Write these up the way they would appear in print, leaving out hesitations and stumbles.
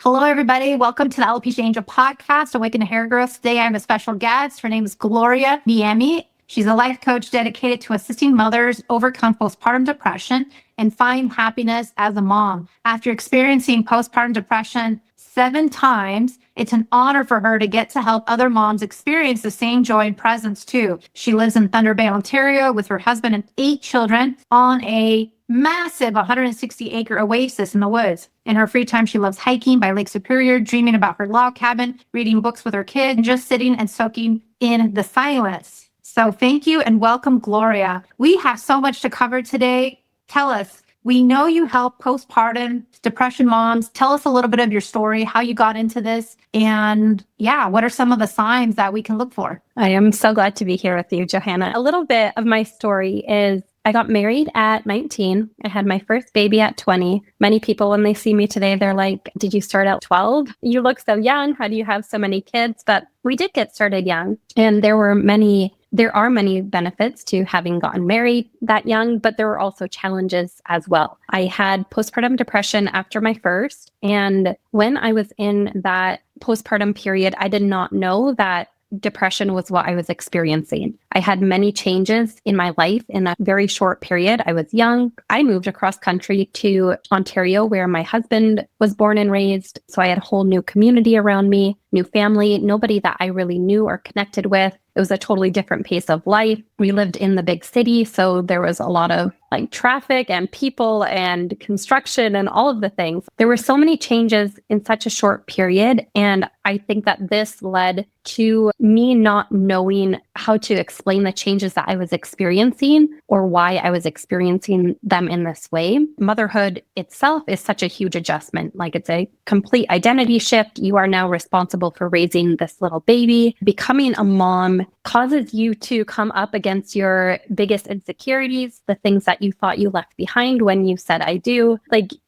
Hello, everybody. Welcome to the Alopecia Angel podcast, Awaken to Hair Growth. Today, I have a special guest. Her name is Gloria Niemi. She's a life coach dedicated to assisting mothers overcome postpartum depression and find happiness as a mom. After experiencing postpartum depression 7 times, it's an honor for her to get to help other moms experience the same joy and presence too. She lives in Thunder Bay, Ontario with her husband and 8 children on a massive 160-acre oasis in the woods. In her free time, she loves hiking by Lake Superior, dreaming about her log cabin, reading books with her kid, and just sitting and soaking in the silence. So thank you and welcome, Gloria. We have so much to cover today. Tell us, we know you help postpartum depression moms. Tell us a little bit of your story, how you got into this, and what are some of the signs that we can look for? I am so glad to be here with you, Johanna. A little bit of my story is I got married at 19. I had my first baby at 20. Many people, when they see me today, they're like, did you start at 12? You look so young. How do you have so many kids? But we did get started young. And there are many benefits to having gotten married that young, but there were also challenges as well. I had postpartum depression after my first. And when I was in that postpartum period, I did not know that depression was what I was experiencing. I had many changes in my life in a very short period. I was young. I moved across country to Ontario, where my husband was born and raised. So I had a whole new community around me, new family, nobody that I really knew or connected with. It was a totally different pace of life. We lived in the big city, so there was a lot of traffic and people and construction and all of the things. There were so many changes in such a short period. And I think that this led to me not knowing how to explain the changes that I was experiencing or why I was experiencing them in this way. Motherhood itself is such a huge adjustment. It's a complete identity shift. You are now responsible for raising this little baby. Becoming a mom causes you to come up against your biggest insecurities, the things that you thought you left behind when you said I do.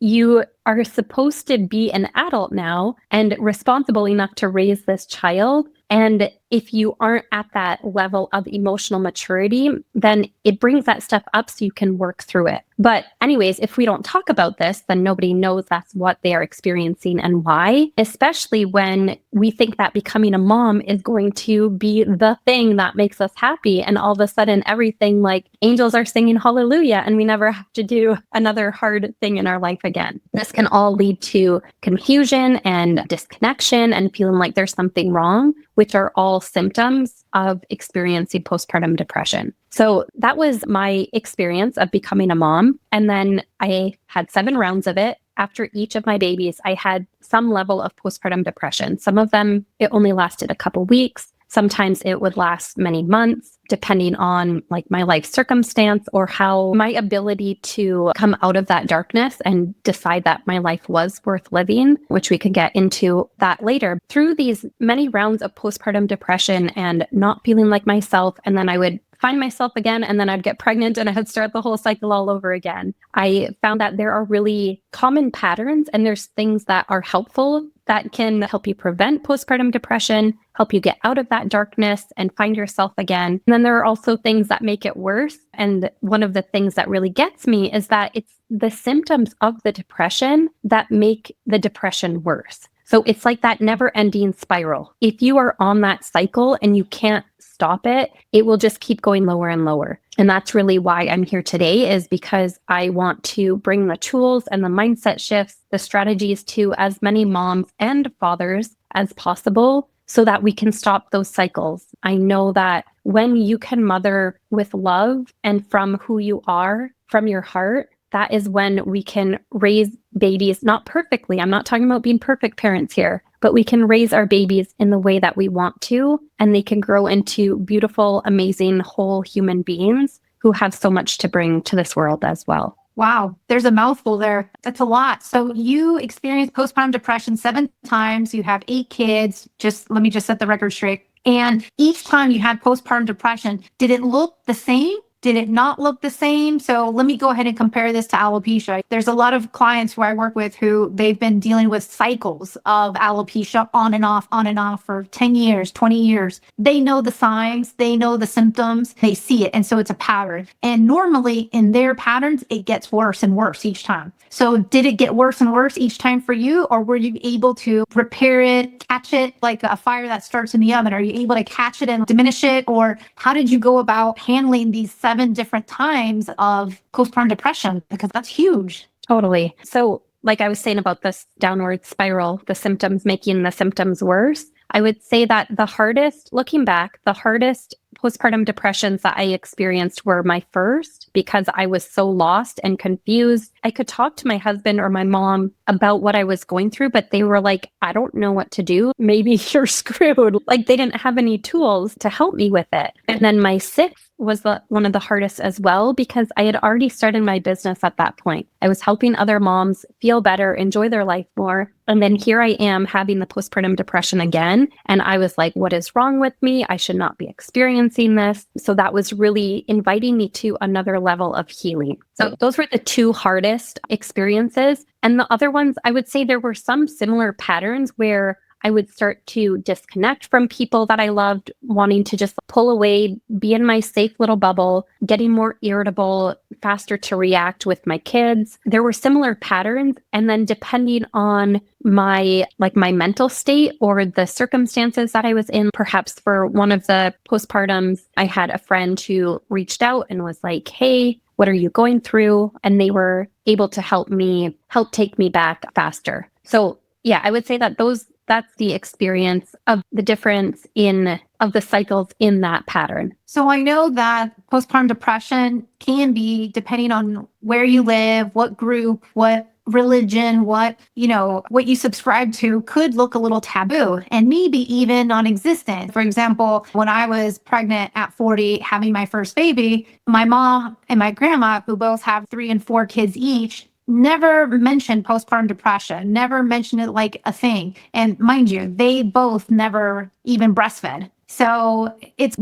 You are supposed to be an adult now and responsible enough to raise this child. And if you aren't at that level of emotional maturity, then it brings that stuff up so you can work through it. But anyways, if we don't talk about this, then nobody knows that's what they are experiencing and why, especially when we think that becoming a mom is going to be the thing that makes us happy. And all of a sudden, everything angels are singing hallelujah, and we never have to do another hard thing in our life again. This can all lead to confusion and disconnection and feeling like there's something wrong, which are all symptoms of experiencing postpartum depression. So that was my experience of becoming a mom. And then I had 7 rounds of it. After each of my babies, I had some level of postpartum depression. Some of them, it only lasted a couple weeks. Sometimes it would last many months, depending on my life circumstance or how my ability to come out of that darkness and decide that my life was worth living, which we could get into that later. Through these many rounds of postpartum depression and not feeling like myself, and then I would find myself again, and then I'd get pregnant and I'd start the whole cycle all over again. I found that there are really common patterns, and there's things that are helpful that can help you prevent postpartum depression, help you get out of that darkness and find yourself again. And then there are also things that make it worse. And one of the things that really gets me is that it's the symptoms of the depression that make the depression worse. So it's like that never-ending spiral. If you are on that cycle and you can't stop it, it will just keep going lower and lower. And that's really why I'm here today, is because I want to bring the tools and the mindset shifts, the strategies to as many moms and fathers as possible so that we can stop those cycles. I know that when you can mother with love and from who you are, from your heart, that is when we can raise babies, not perfectly. I'm not talking about being perfect parents here, but we can raise our babies in the way that we want to, and they can grow into beautiful, amazing, whole human beings who have so much to bring to this world as well. Wow, there's a mouthful there. That's a lot. So you experienced postpartum depression 7 times. You have 8 kids. Let me just set the record straight. And each time you had postpartum depression, did it look the same? Did it not look the same? So let me go ahead and compare this to alopecia. There's a lot of clients who I work with who they've been dealing with cycles of alopecia on and off for 10 years, 20 years. They know the signs, they know the symptoms, they see it. And so it's a pattern. And normally in their patterns, it gets worse and worse each time. So did it get worse and worse each time for you? Or were you able to repair it, catch it like a fire that starts in the oven? Are you able to catch it and diminish it? Or how did you go about handling these 7 different times of postpartum depression? Because that's huge. Totally. So like I was saying about this downward spiral, the symptoms making the symptoms worse, I would say that looking back, the hardest postpartum depressions that I experienced were my first, because I was so lost and confused. I could talk to my husband or my mom about what I was going through, but they were like, I don't know what to do. Maybe you're screwed. Like they didn't have any tools to help me with it. And then my sixth was one of the hardest as well, because I had already started my business at that point. I was helping other moms feel better, enjoy their life more. And then here I am having the postpartum depression again. And I was like, what is wrong with me? I should not be experiencing this. So that was really inviting me to another level of healing. So those were the 2 hardest experiences. And the other ones, I would say there were some similar patterns where I would start to disconnect from people that I loved, wanting to just pull away, be in my safe little bubble, getting more irritable, faster to react with my kids. There were similar patterns. And then depending on my mental state or the circumstances that I was in, perhaps for one of the postpartums, I had a friend who reached out and was like, hey, what are you going through? And they were able to help take me back faster. So yeah, I would say that that's the experience of the difference of the cycles in that pattern. So I know that postpartum depression can be, depending on where you live, what group, what religion, what you subscribe to, could look a little taboo and maybe even non-existent. For example, when I was pregnant at 40, having my first baby, my mom and my grandma, who both have 3 and 4 kids each, never mentioned postpartum depression, never mentioned it like a thing. And mind you, they both never even breastfed. So it's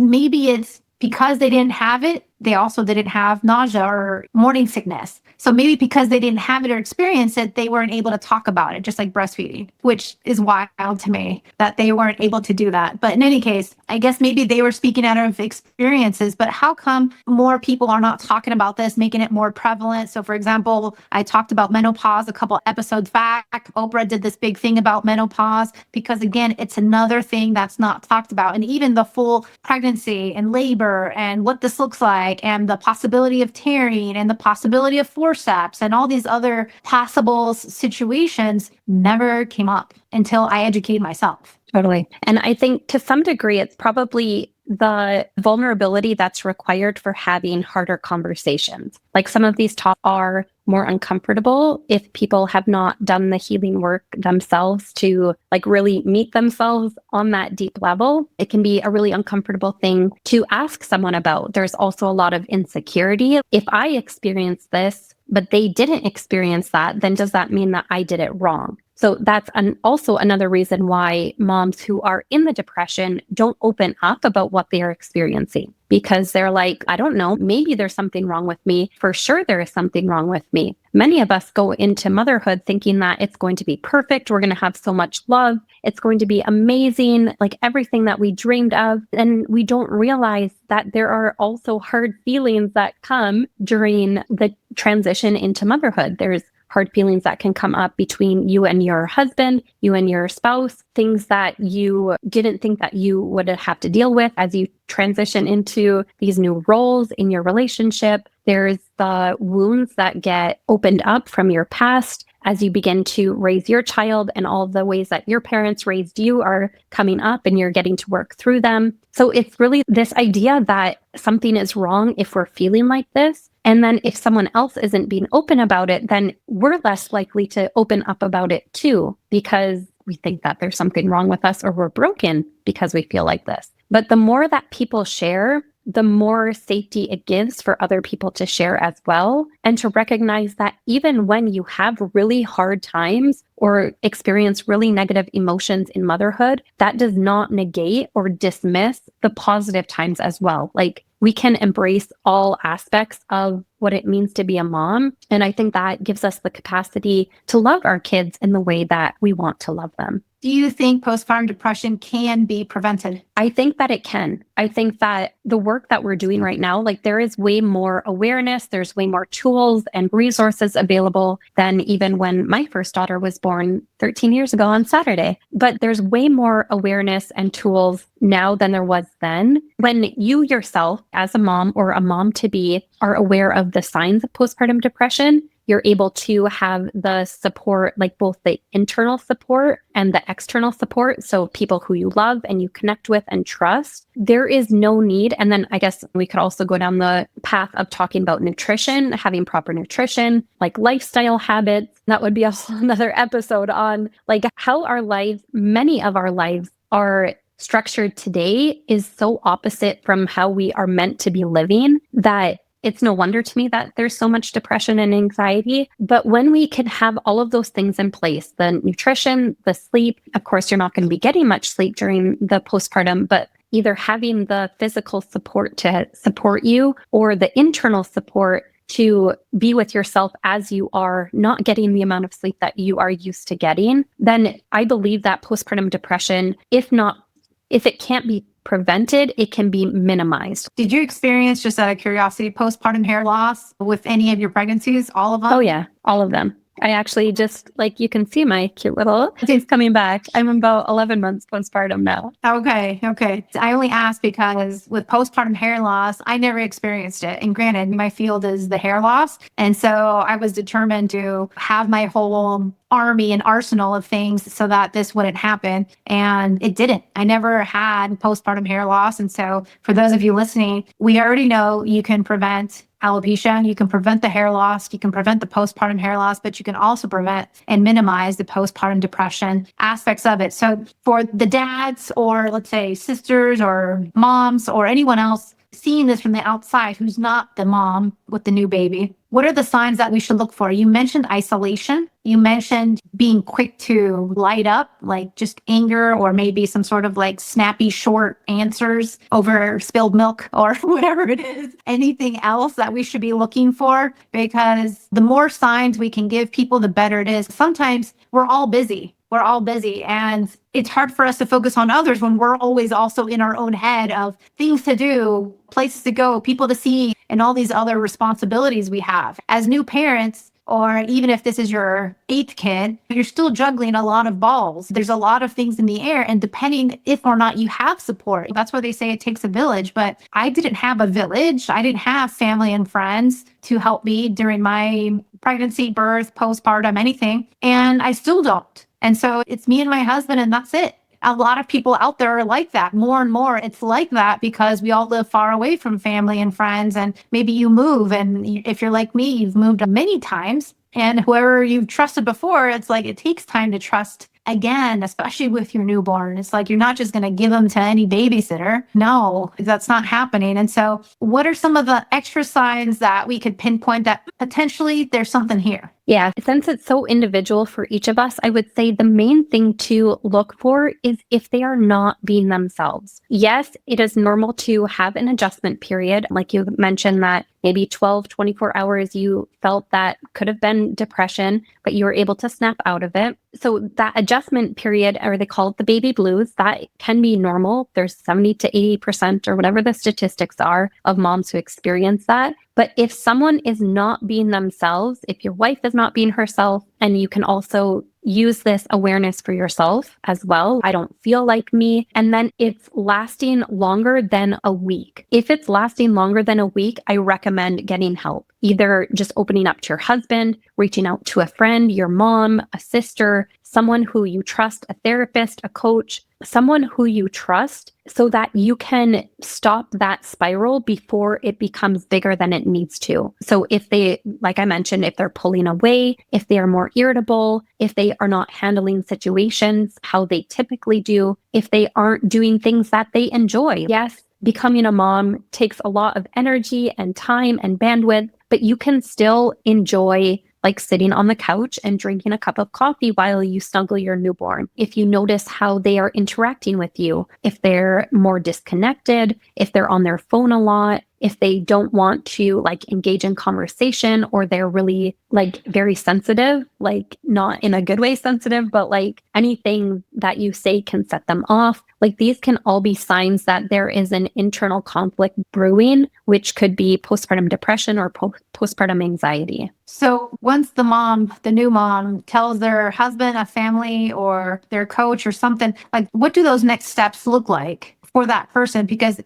because they didn't have it, they also didn't have nausea or morning sickness. So maybe because they didn't have it or experience it, they weren't able to talk about it, just like breastfeeding, which is wild to me that they weren't able to do that. But in any case, I guess maybe they were speaking out of experiences, but how come more people are not talking about this, making it more prevalent? So for example, I talked about menopause a couple episodes back. Oprah did this big thing about menopause because again, it's another thing that's not talked about. And even the full pregnancy and labor and what this looks like, and the possibility of tearing and the possibility of forceps and all these other possible situations never came up until I educated myself. Totally. And I think to some degree, it's probably the vulnerability that's required for having harder conversations. Like some of these talks are more uncomfortable if people have not done the healing work themselves to really meet themselves on that deep level. It can be a really uncomfortable thing to ask someone about. There's also a lot of insecurity. If I experienced this, but they didn't experience that, then does that mean that I did it wrong? So that's also another reason why moms who are in the depression don't open up about what they are experiencing, because they're like, I don't know, maybe there's something wrong with me. For sure, there is something wrong with me. Many of us go into motherhood thinking that it's going to be perfect. We're going to have so much love. It's going to be amazing, like everything that we dreamed of. And we don't realize that there are also hard feelings that come during the transition into motherhood. There's hard feelings that can come up between you and your husband, you and your spouse, things that you didn't think that you would have to deal with as you transition into these new roles in your relationship. There's the wounds that get opened up from your past as you begin to raise your child, and all the ways that your parents raised you are coming up and you're getting to work through them. So it's really this idea that something is wrong if we're feeling like this. And then if someone else isn't being open about it, then we're less likely to open up about it too, because we think that there's something wrong with us or we're broken because we feel like this. But the more that people share, the more safety it gives for other people to share as well, and to recognize that even when you have really hard times or experience really negative emotions in motherhood, that does not negate or dismiss the positive times as well. Like we can embrace all aspects of what it means to be a mom. And I think that gives us the capacity to love our kids in the way that we want to love them. Do you think postpartum depression can be prevented? I think that it can. I think that the work that we're doing right now, like there is way more awareness, there's way more tools and resources available than even when my first daughter was born 13 years ago on Saturday. But there's way more awareness and tools now than there was then. When you yourself, as a mom or a mom to be, are aware of the signs of postpartum depression, you're able to have the support, like both the internal support and the external support. So people who you love and you connect with and trust, there is no need. And then I guess we could also go down the path of talking about nutrition, having proper nutrition, like lifestyle habits. That would be another episode on like how our lives, many of our lives are structured today is so opposite from how we are meant to be living that it's no wonder to me that there's so much depression and anxiety. But when we can have all of those things in place, the nutrition, the sleep, of course, you're not going to be getting much sleep during the postpartum, but either having the physical support to support you or the internal support to be with yourself as you are not getting the amount of sleep that you are used to getting, then I believe that postpartum depression, if it can't be prevented, it can be minimized. Did you experience, just out of curiosity, postpartum hair loss with any of your pregnancies? All of them? Oh yeah, all of them. I actually just, like, you can see my cute little teeth coming back. I'm about 11 months postpartum now. Okay. I only asked because with postpartum hair loss, I never experienced it. And granted, my field is the hair loss. And so I was determined to have my whole army and arsenal of things so that this wouldn't happen. And it didn't. I never had postpartum hair loss. And so for those of you listening, we already know you can prevent alopecia, you can prevent the hair loss, you can prevent the postpartum hair loss, but you can also prevent and minimize the postpartum depression aspects of it. So for the dads, or let's say sisters or moms or anyone else seeing this from the outside who's not the mom with the new baby, what are the signs that we should look for? You mentioned isolation. You mentioned being quick to light up, like just anger, or maybe some sort of like snappy, short answers over spilled milk or whatever it is. Anything else that we should be looking for? Because the more signs we can give people, the better it is. Sometimes we're all busy. And it's hard for us to focus on others when we're always also in our own head of things to do, places to go, people to see, and all these other responsibilities we have. As new parents, or even if this is your 8th kid, you're still juggling a lot of balls. There's a lot of things in the air, and depending if or not you have support, that's why they say it takes a village. But I didn't have a village. I didn't have family and friends to help me during my pregnancy, birth, postpartum, anything. And I still don't. And so it's me and my husband, and that's it. A lot of people out there are like that. More and more, it's like that because we all live far away from family and friends. And maybe you move. And if you're like me, you've moved many times. And whoever you've trusted before, it's like it takes time to trust again, especially with your newborn. It's like you're not just going to give them to any babysitter. No, that's not happening. And so what are some of the extra signs that we could pinpoint that potentially there's something here? Yeah, since it's so individual for each of us, I would say the main thing to look for is if they are not being themselves. Yes, it is normal to have an adjustment period. Like you mentioned that maybe 12, 24 hours you felt that could have been depression, but you were able to snap out of it. So that adjustment period, or they call it the baby blues, that can be normal. There's 70 to 80% or whatever the statistics are of moms who experience that. But if someone is not being themselves, if your wife is not being herself, and you can also use this awareness for yourself as well. I don't feel like me. And then it's lasting longer than a week. If it's lasting longer than a week, I recommend getting help. Either just opening up to your husband, reaching out to a friend, your mom, a sister, someone who you trust, a therapist, a coach, someone who you trust, so that you can stop that spiral before it becomes bigger than it needs to. So if they, like I mentioned, if they're pulling away, if they are more irritable, if they are not handling situations how they typically do, if they aren't doing things that they enjoy. Yes, becoming a mom takes a lot of energy and time and bandwidth, but you can still enjoy like sitting on the couch and drinking a cup of coffee while you snuggle your newborn. If you notice how they are interacting with you, if they're more disconnected, if they're on their phone a lot, if they don't want to like engage in conversation, or they're really like very sensitive, like not in a good way sensitive, but like anything that you say can set them off. Like these can all be signs that there is an internal conflict brewing, which could be postpartum depression or postpartum anxiety. So once the new mom tells their husband, a family, or their coach or something, like what do those next steps look like for that person? Because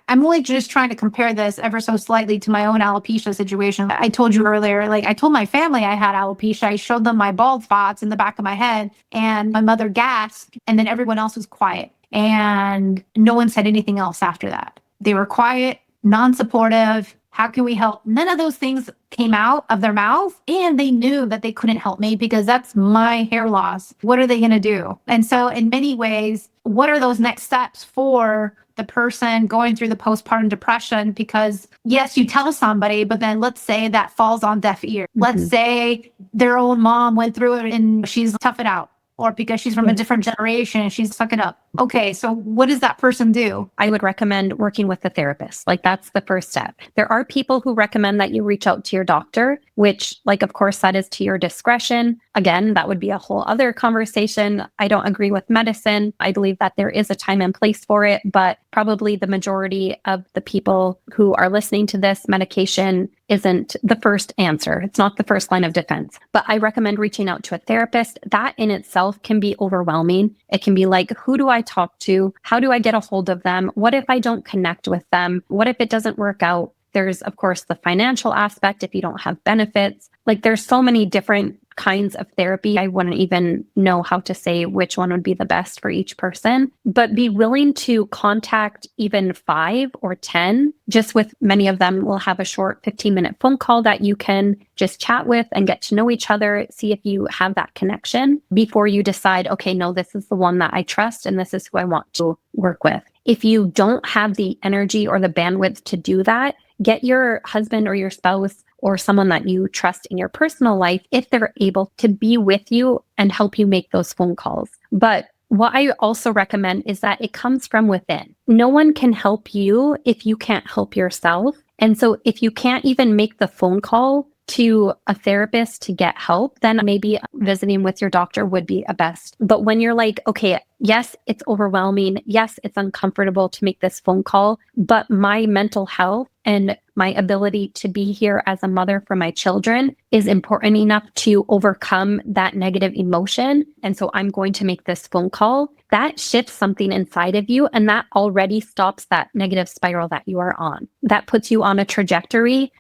I'm only just trying to compare this ever so slightly to my own alopecia situation. I told you earlier, like I told my family I had alopecia. I showed them my bald spots in the back of my head, and my mother gasped, and then everyone else was quiet. And no one said anything else after that. They were quiet, non-supportive. How can we help? None of those things came out of their mouth, and they knew that they couldn't help me because that's my hair loss. What are they going to do? And so in many ways, what are those next steps for the person going through the postpartum depression? Because yes, you tell somebody, but then let's say that falls on deaf ear. Let's say their own mom went through it and she's tough it out. Or because she's from a different generation and she's suck it up. Okay, so what does that person do? I would recommend working with a therapist. Like that's the first step. There are people who recommend that you reach out to your doctor, which like, of course, that is to your discretion. Again, that would be a whole other conversation. I don't agree with medicine. I believe that there is a time and place for it, but probably the majority of the people who are listening to this, medication isn't the first answer. It's not the first line of defense, but I recommend reaching out to a therapist. That in itself can be overwhelming. It can be like, who do I talk to? How do I get a hold of them? What if I don't connect with them? What if it doesn't work out? There's, of course, the financial aspect if you don't have benefits. Like there's so many different kinds of therapy. I wouldn't even know how to say which one would be the best for each person, but be willing to contact even 5 or 10. Just with many of them will have a short 15-minute phone call that you can just chat with and get to know each other, see if you have that connection before you decide, okay, no, this is the one that I trust and this is who I want to work with. If you don't have the energy or the bandwidth to do that, get your husband or your spouse or someone that you trust in your personal life, if they're able to be with you and help you make those phone calls. But what I also recommend is that it comes from within. No one can help you if you can't help yourself. And so if you can't even make the phone call to a therapist to get help, then maybe visiting with your doctor would be a best. But when you're like, okay, yes, it's overwhelming. Yes, it's uncomfortable to make this phone call, but my mental health and my ability to be here as a mother for my children is important enough to overcome that negative emotion. And so I'm going to make this phone call. That shifts something inside of you, and that already stops that negative spiral that you are on. That puts you on a trajectory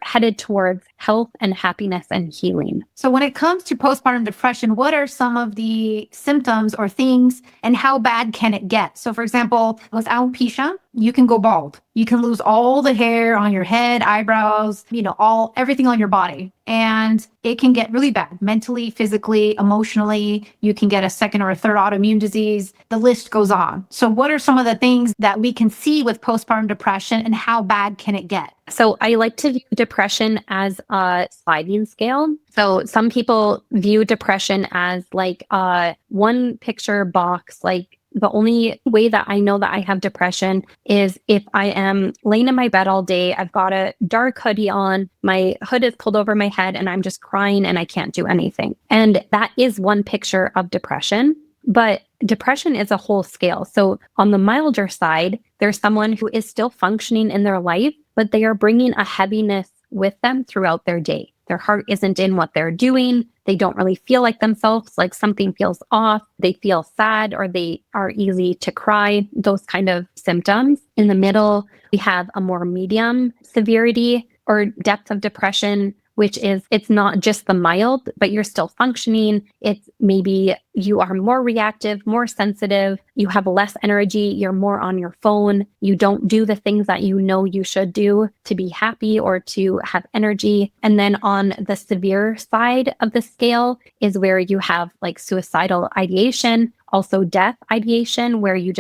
headed towards health and happiness and healing. So when it comes to postpartum depression, what are some of the symptoms or things, and how bad can it get? So for example, with alopecia, you can go bald. You can lose all the hair on your head, eyebrows, everything on your body. And it can get really bad mentally, physically, emotionally. You can get a second or a third autoimmune disease. The list goes on. So what are some of the things that we can see with postpartum depression, and how bad can it get? So I like to view depression as a sliding scale. So some people view depression as like a one picture box. Like the only way that I know that I have depression is if I am laying in my bed all day, I've got a dark hoodie on, my hood is pulled over my head, and I'm just crying and I can't do anything. And that is one picture of depression. But depression is a whole scale. So on the milder side, there's someone who is still functioning in their life, but they are bringing a heaviness with them throughout their day. Their heart isn't in what they're doing. They don't really feel like themselves, like something feels off. They feel sad, or they are easy to cry, those kind of symptoms. In the middle, we have a more medium severity or depth of depression, which is, it's not just the mild, but you're still functioning. It's maybe you are more reactive, more sensitive, you have less energy, you're more on your phone, you don't do the things that you know you should do to be happy or to have energy. And then on the severe side of the scale is where you have like suicidal ideation, also death ideation, where you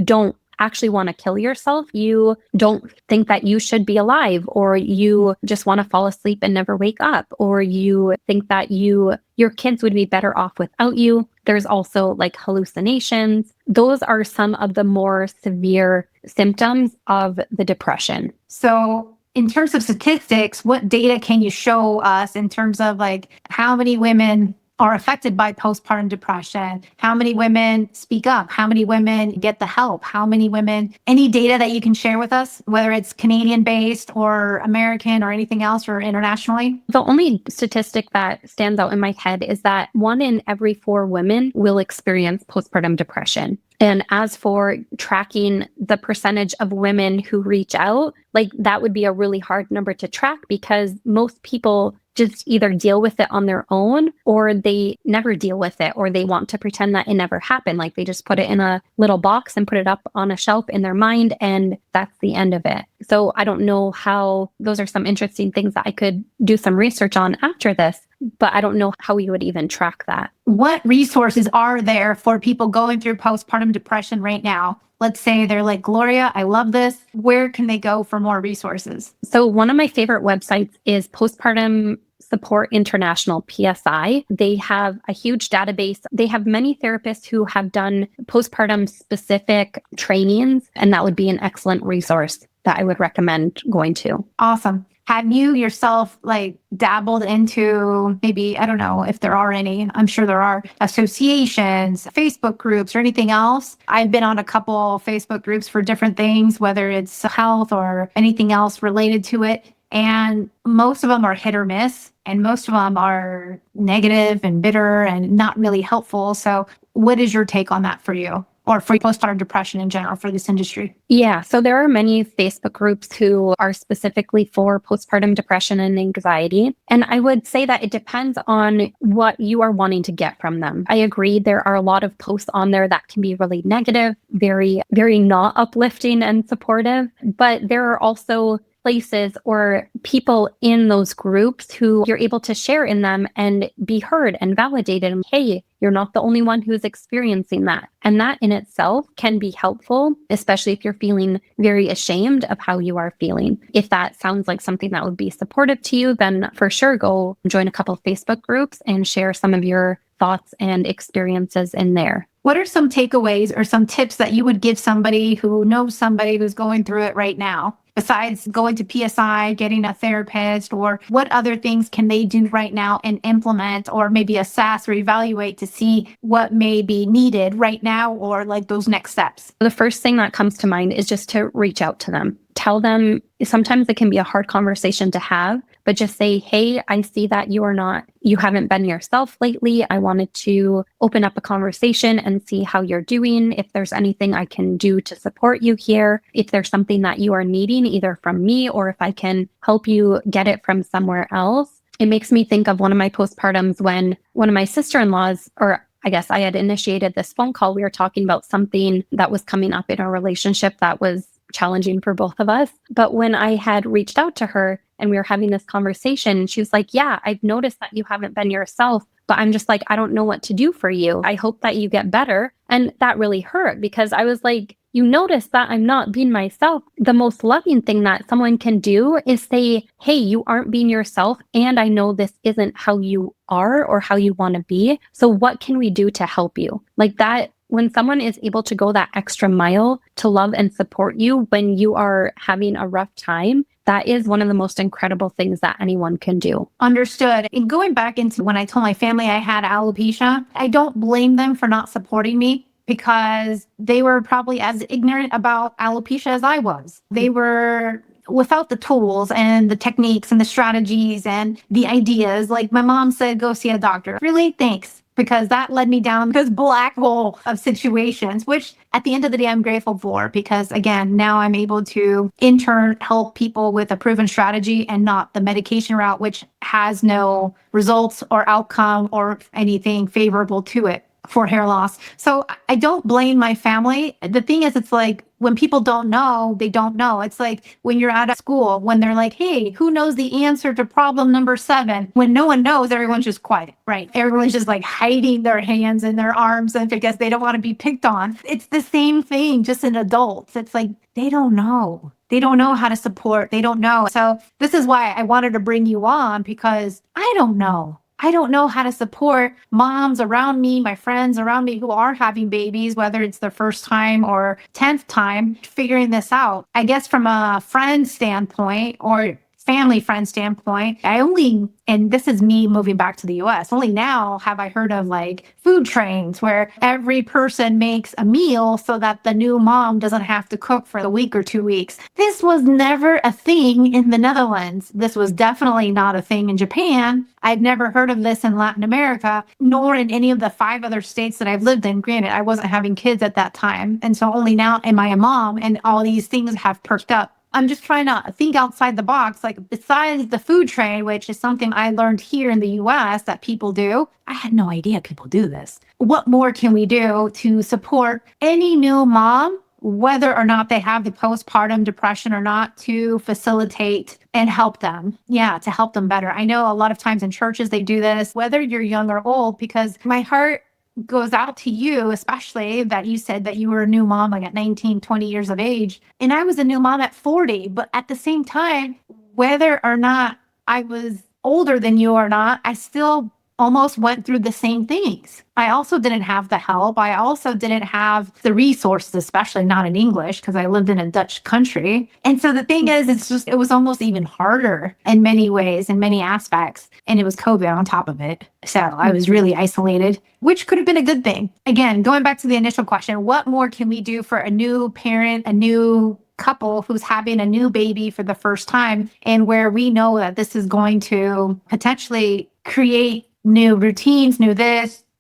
don't actually want to kill yourself. You don't think that you should be alive, or you just want to fall asleep and never wake up, or you think that you your kids would be better off without you. There's also like hallucinations. Those are some of the more severe symptoms of the depression. So in terms of statistics, what data can you show us in terms of like how many women are affected by postpartum depression? How many women speak up? How many women get the help? How many women, any data that you can share with us, whether it's Canadian based or American or anything else or internationally? The only statistic that stands out in my head is that 1 in every 4 women will experience postpartum depression. And as for tracking the percentage of women who reach out, like that would be a really hard number to track because most people just either deal with it on their own or they never deal with it or they want to pretend that it never happened. Like they just put it in a little box and put it up on a shelf in their mind and that's the end of it. So I don't know how, those are some interesting things that I could do some research on after this, but I don't know how we would even track that. What resources are there for people going through postpartum depression right now? Let's say they're like, Gloria, I love this. Where can they go for more resources? So one of my favorite websites is Postpartum Support International, PSI. They have a huge database. They have many therapists who have done postpartum specific trainings, and that would be an excellent resource that I would recommend going to. Awesome. Have you yourself like dabbled into maybe, I don't know if there are any, I'm sure there are associations, Facebook groups or anything else? I've been on a couple Facebook groups for different things, whether it's health or anything else related to it. And most of them are hit or miss, and most of them are negative and bitter and not really helpful. So what is your take on that for you? Or for postpartum depression in general for this industry? Yeah, so there are many Facebook groups who are specifically for postpartum depression and anxiety. And I would say that it depends on what you are wanting to get from them. I agree, there are a lot of posts on there that can be really negative, very, very not uplifting and supportive. But there are also places or people in those groups who you're able to share in them and be heard and validated. And hey, you're not the only one who's experiencing that. And that in itself can be helpful, especially if you're feeling very ashamed of how you are feeling. If that sounds like something that would be supportive to you, then for sure go join a couple of Facebook groups and share some of your thoughts and experiences in there. What are some takeaways or some tips that you would give somebody who knows somebody who's going through it right now? Besides going to PSI, getting a therapist, or what other things can they do right now and implement or maybe assess or evaluate to see what may be needed right now or like those next steps? The first thing that comes to mind is just to reach out to them. Tell them, sometimes it can be a hard conversation to have, but just say, hey, I see that you haven't been yourself lately. I wanted to open up a conversation and see how you're doing. If there's anything I can do to support you here, if there's something that you are needing either from me or if I can help you get it from somewhere else. It makes me think of one of my postpartums when one of my sister-in-laws, or I guess I had initiated this phone call. We were talking about something that was coming up in our relationship that was challenging for both of us. But when I had reached out to her and we were having this conversation, she was like, yeah, I've noticed that you haven't been yourself, but I'm just like, I don't know what to do for you. I hope that you get better. And that really hurt because I was like, you notice that I'm not being myself. The most loving thing that someone can do is say, hey, you aren't being yourself. And I know this isn't how you are or how you want to be. So what can we do to help you? Like that. When someone is able to go that extra mile to love and support you when you are having a rough time, that is one of the most incredible things that anyone can do. Understood. And going back into when I told my family I had alopecia, I don't blame them for not supporting me because they were probably as ignorant about alopecia as I was. They were without the tools and the techniques and the strategies and the ideas. Like my mom said, go see a doctor. Really? Thanks. Because that led me down this black hole of situations, which at the end of the day, I'm grateful for because again, now I'm able to in turn help people with a proven strategy and not the medication route, which has no results or outcome or anything favorable to it for hair loss. So I don't blame my family. The thing is, it's like when people don't know, they don't know. It's like when you're at a school, when they're like, hey, who knows the answer to problem number 7? When no one knows, everyone's just quiet, right? Everyone's just like hiding their hands and their arms and because they don't want to be picked on. It's the same thing, just in adults. It's like, they don't know. They don't know how to support. They don't know. So this is why I wanted to bring you on because I don't know. I don't know how to support moms around me, my friends around me who are having babies, whether it's their first time or 10th time, figuring this out. I guess from a friend standpoint or family friend standpoint, and this is me moving back to the US, only now have I heard of like food trains where every person makes a meal so that the new mom doesn't have to cook for a week or 2 weeks. This was never a thing in the Netherlands. This was definitely not a thing in Japan. I've never heard of this in Latin America, nor in any of the 5 other states that I've lived in. Granted, I wasn't having kids at that time. And so only now am I a mom, and all these things have perked up. I'm just trying to think outside the box. Like, besides the food train, which is something I learned here in the US that people do, I had no idea people do this. What more can we do to support any new mom, whether or not they have the postpartum depression or not, to facilitate and help them? Yeah, to help them better. I know a lot of times in churches they do this, whether you're young or old, because my heart goes out to you, especially that you said that you were a new mom like at 19, 20 years of age. And I was a new mom at 40. But at the same time, whether or not I was older than you or not, I still almost went through the same things. I also didn't have the help. I also didn't have the resources, especially not in English, because I lived in a Dutch country. And so the thing is, it was almost even harder in many ways, in many aspects. And it was COVID on top of it. So I was really isolated, which could have been a good thing. Again, going back to the initial question, what more can we do for a new parent, a new couple who's having a new baby for the first time, and where we know that this is going to potentially create new routines,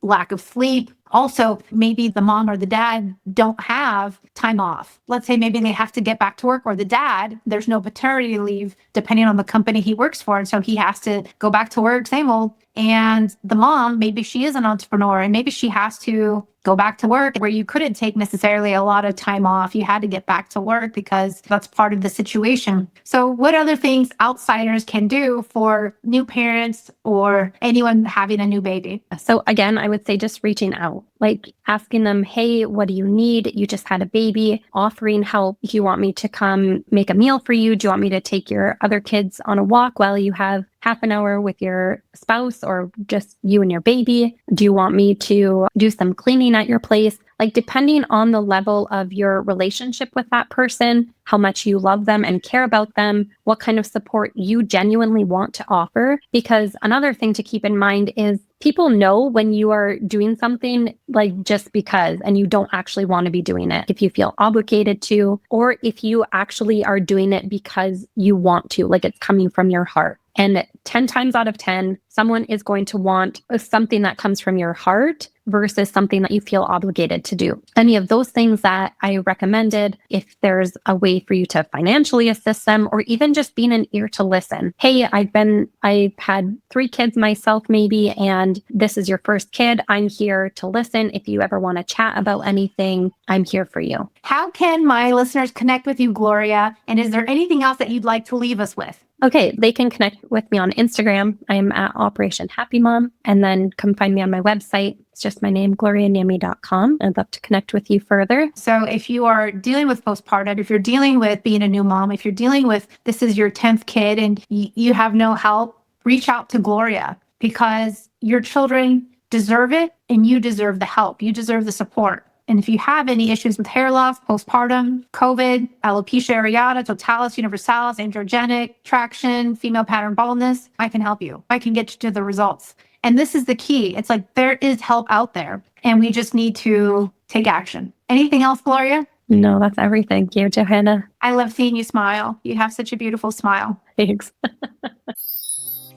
lack of sleep. Also, maybe the mom or the dad don't have time off. Let's say maybe they have to get back to work, or the dad, there's no paternity leave depending on the company he works for. And so he has to go back to work, same old. And the mom, maybe she is an entrepreneur and maybe she has to go back to work where you couldn't take necessarily a lot of time off. You had to get back to work because that's part of the situation. So what other things outsiders can do for new parents or anyone having a new baby? So again, I would say just reaching out, like asking them, hey, what do you need? You just had a baby, offering help. Do you want me to come make a meal for you? Do you want me to take your other kids on a walk while you have half an hour with your spouse or just you and your baby? Do you want me to do some cleaning at your place? Like, depending on the level of your relationship with that person, how much you love them and care about them, what kind of support you genuinely want to offer. Because another thing to keep in mind is people know when you are doing something like just because, and you don't actually want to be doing it. If you feel obligated to, or if you actually are doing it because you want to, like it's coming from your heart. And 10 times out of 10, someone is going to want something that comes from your heart versus something that you feel obligated to do. Any of those things that I recommended, if there's a way for you to financially assist them, or even just being an ear to listen. Hey, I've had 3 kids myself maybe, and this is your first kid. I'm here to listen. If you ever want to chat about anything, I'm here for you. How can my listeners connect with you, Gloria? And is there anything else that you'd like to leave us with? Okay, they can connect with me on Instagram. I'm at Operation Happy Mom, and then come find me on my website. It's just my name, glorianiemi.com. I'd love to connect with you further. So if you are dealing with postpartum, if you're dealing with being a new mom, if you're dealing with this is your 10th kid and you have no help, reach out to Gloria, because your children deserve it and you deserve the help. You deserve the support. And if you have any issues with hair loss, postpartum, COVID, alopecia areata, totalis universalis, androgenic, traction, female pattern baldness, I can help you. I can get you to the results. And this is the key. It's like there is help out there and we just need to take action. Anything else, Gloria? No, that's everything. Thank you, Johanna. I love seeing you smile. You have such a beautiful smile. Thanks.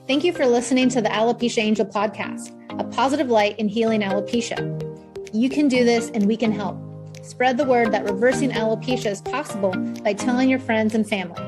Thank you for listening to the Alopecia Angel podcast, a positive light in healing alopecia. You can do this and we can help. Spread the word that reversing alopecia is possible by telling your friends and family.